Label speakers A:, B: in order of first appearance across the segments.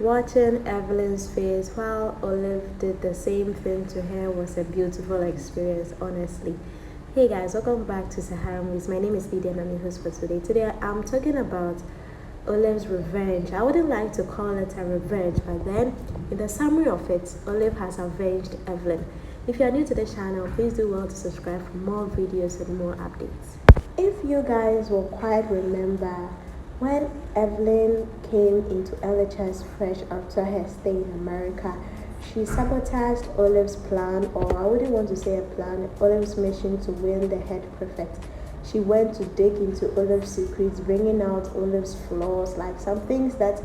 A: Watching Evelyn's face while Olive did the same thing to her was a beautiful experience, honestly. Hey guys, welcome back to Sahara Movies. My name is Lydia and I'm your host for today. Today I'm talking about Olive's revenge. I wouldn't like to call it a revenge, but then in the summary of it, Olive has avenged Evelyn. If you are new to the channel, please do well to subscribe for more videos and more updates. If you guys will quite remember, when Evelyn came into LHS fresh after her stay in America, she sabotaged Olive's plan, or I wouldn't want to say a plan, Olive's mission to win the head prefect. She went to dig into Olive's secrets, bringing out Olive's flaws, like some things that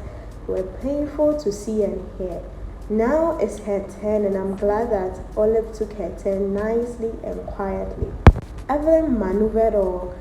A: were painful to see and hear. Now it's her turn, and I'm glad that Olive took her turn nicely and quietly. Evelyn maneuvered or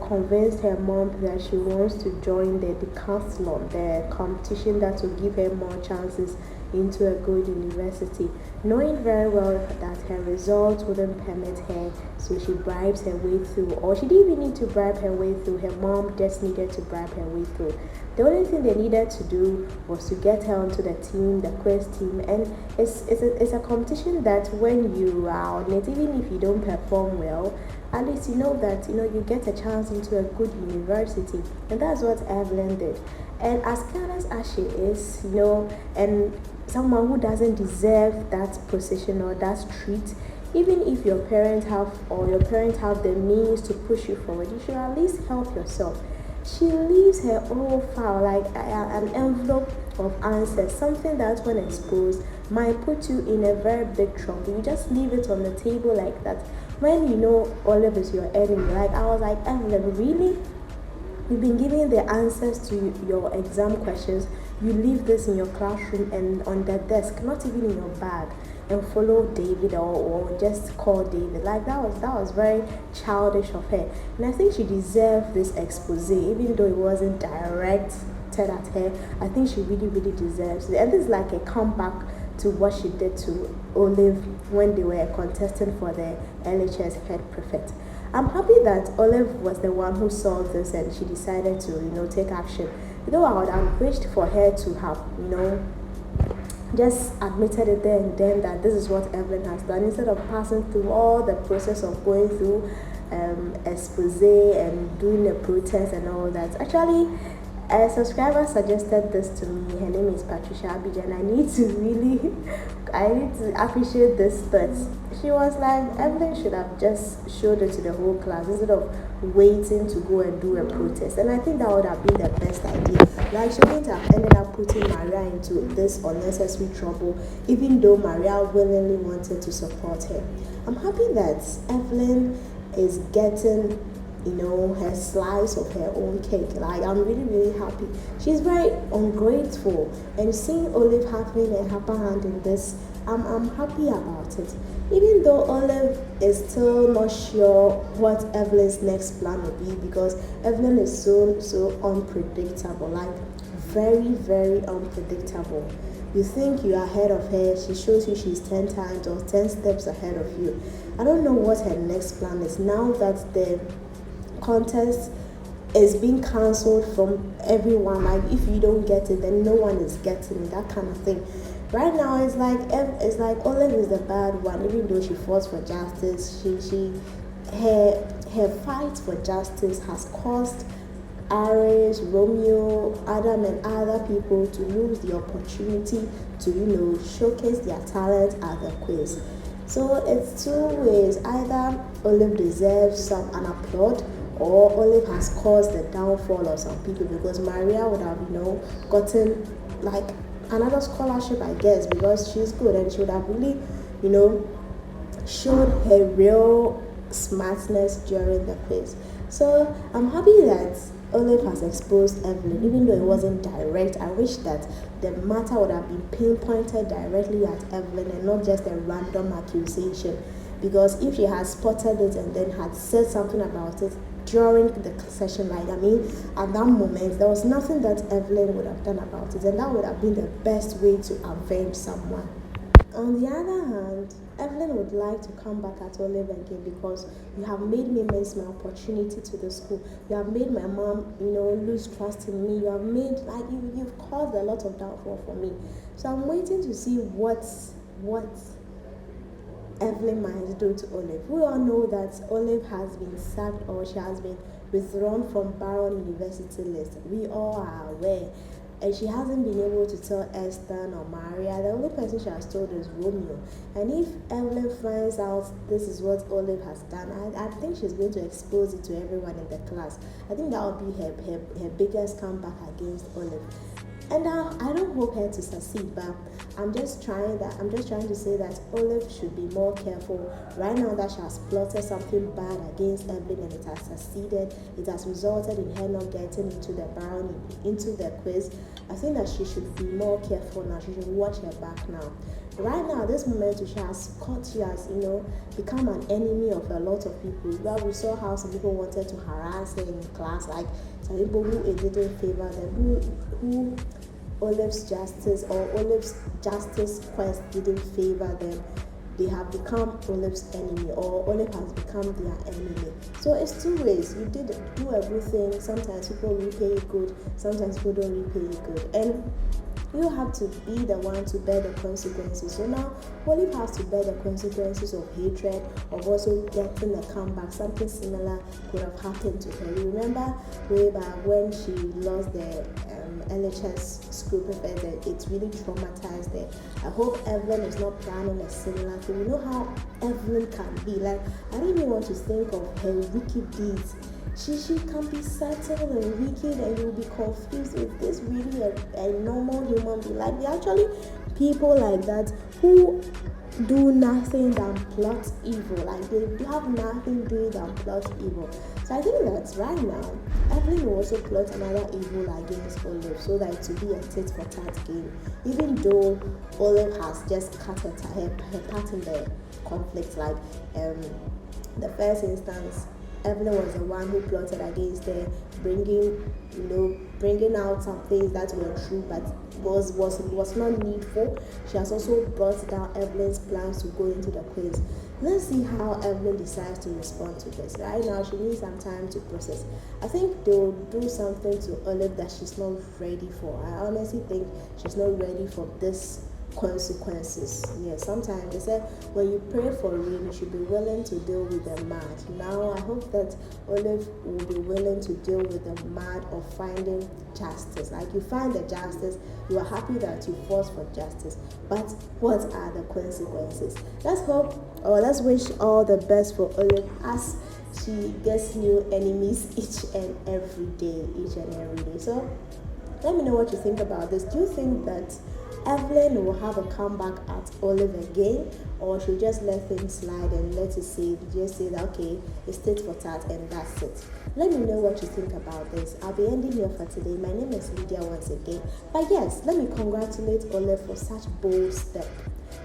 A: convinced her mom that she wants to join the decathlon, the competition that will give her more chances into a good university, knowing very well that her results wouldn't permit her, so she bribes her way through. Or she didn't even need to bribe her way through, her mom just needed to bribe her way through. The only thing they needed to do was to get her onto the team, the quiz team, and it's a competition that when you are on it, even if you don't perform well, at least you know that you get a chance into a good university. And that's what Evelyn did. And as careless as she is, and someone who doesn't deserve that position or that treat, even if your parents have the means to push you forward, you should at least help yourself. She leaves her whole file like an envelope of answers, something that when exposed might put you in a very big trouble. You just leave it on the table like that. When Olive is your enemy, like I was like, Evelyn, really? You've been giving the answers to your exam questions. You leave this in your classroom and on the desk, not even in your bag, and follow David or just call David. Like that was very childish of her. And I think she deserved this expose, even though it wasn't directed at her. I think she really, really deserves it. And this is like a comeback to what she did to Olive when they were contesting for the LHS head prefect. I'm happy that Olive was the one who saw this and she decided to, take action. Though I would have wished for her to have, just admitted it there and then that this is what Evelyn has done, instead of passing through all the process of going through expose and doing a protest and all that. Actually, a subscriber suggested this to me. Her name is Patricia Abidjan. I need to appreciate this thought. She was like, Evelyn should have just showed it to the whole class instead of waiting to go and do a protest. And I think that would have been the best idea. Like, she wouldn't have ended up putting Maria into this unnecessary trouble, even though Maria willingly wanted to support her. I'm happy that Evelyn is getting her slice of her own cake. Like, I'm really, really happy. She's very ungrateful, and seeing Olive having a upper hand in this, I'm happy about it. Even though Olive is still not sure what Evelyn's next plan will be, because Evelyn is so unpredictable, like very, very unpredictable. You think you are ahead of her, she shows you she's 10 times or 10 steps ahead of you. I don't know what her next plan is now that the contest is being cancelled from everyone. Like, if you don't get it, then no one is getting it, that kind of thing. Right now it's like Olive is the bad one, even though she fought for justice. Her fight for justice has caused Aries, Romeo, Adam, and other people to lose the opportunity to showcase their talent at the quiz. So it's two ways. Either Olive deserves an applaud, or Olive has caused the downfall of some people, because Maria would have gotten like another scholarship, I guess, because she's good and she would have really showed her real smartness during the quiz. So I'm happy that Olive has exposed Evelyn, even though it wasn't direct. I wish that the matter would have been pinpointed directly at Evelyn and not just a random accusation, because if she had spotted it and then had said something about it during the session, at that moment, there was nothing that Evelyn would have done about it, and that would have been the best way to avenge someone. On the other hand, Evelyn would like to come back at Olive again because you have made me miss my opportunity to the school. You have made my mom, lose trust in me. You have made you've caused a lot of downfall for me. So I'm waiting to see what Evelyn might do to Olive. We all know that Olive has been sacked or she has been withdrawn from Barron University list. We all are aware. And she hasn't been able to tell Esther or Maria. The only person she has told is Romeo. And if Evelyn finds out this is what Olive has done, I think she's going to expose it to everyone in the class. I think that will be her biggest comeback against Olive. And I don't hope her to succeed, but I'm just trying to say that Olive should be more careful right now that she has plotted something bad against Evelyn and it has succeeded. It has resulted in her not getting into the quiz. I think that she should be more careful now. She should watch her back now. Right now, this moment, she has become an enemy of a lot of people. Well, we saw how some people wanted to harass her in class, like some people who it didn't favor them, who Olive's justice quest didn't favor them. They have become Olive's enemy, or Olive has become their enemy. So it's two ways. You did do a good thing. Sometimes people repay you good, sometimes people don't repay you good. And you have to be the one to bear the consequences. So now Olive has to bear the consequences of hatred, of also getting a comeback. Something similar could have happened to her. You remember way back when she lost the LHS school prefect, it really traumatized her. I hope Evelyn is not planning a similar thing. You know how Evelyn can be. Like, I don't even want to think of her wicked deeds. She can be subtle and wicked, and you'll be confused. Is this really a normal human being? Like, there are actually people like that who do nothing than plot evil. Like, they have nothing doing than plot evil. So I think that right now, Evelyn will also plot another evil against Olive, so that it will be a tit for tat game. Even though Olive has just cut her part in the conflict, like the first instance, Evelyn was the one who plotted against her, bringing out some things that were true but was not needful. She has also brought down Evelyn's plans to go into the quiz. Let's see how Evelyn decides to respond to this. Right now, she needs some time to process. I think they will do something to Olive that she's not ready for. I honestly think she's not ready for this consequences. Yeah, sometimes they say when you pray for rain, you should be willing to deal with the mud. Now I hope that Olive will be willing to deal with the mud of finding justice. Like, you find the justice, you are happy that you fought for justice, but what are the consequences? Let's hope, or let's wish all the best for Olive as she gets new enemies each and every day. So let me know what you think about this. Do you think that Evelyn will have a comeback at Olive again, or she'll just let things slide and just say that okay, it's tit for tat and that's it? Let me know what you think about this. I'll be ending here for today. My name is Lydia once again. But yes, let me congratulate Olive for such bold step,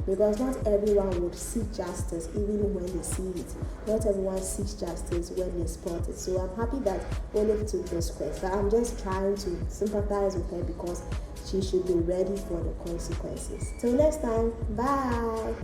A: because not everyone would seek justice even when they see it. Not everyone seeks justice when they spot it. So I'm happy that Olive took this quest. But I'm just trying to sympathize with her because she should be ready for the consequences. Till next time, bye.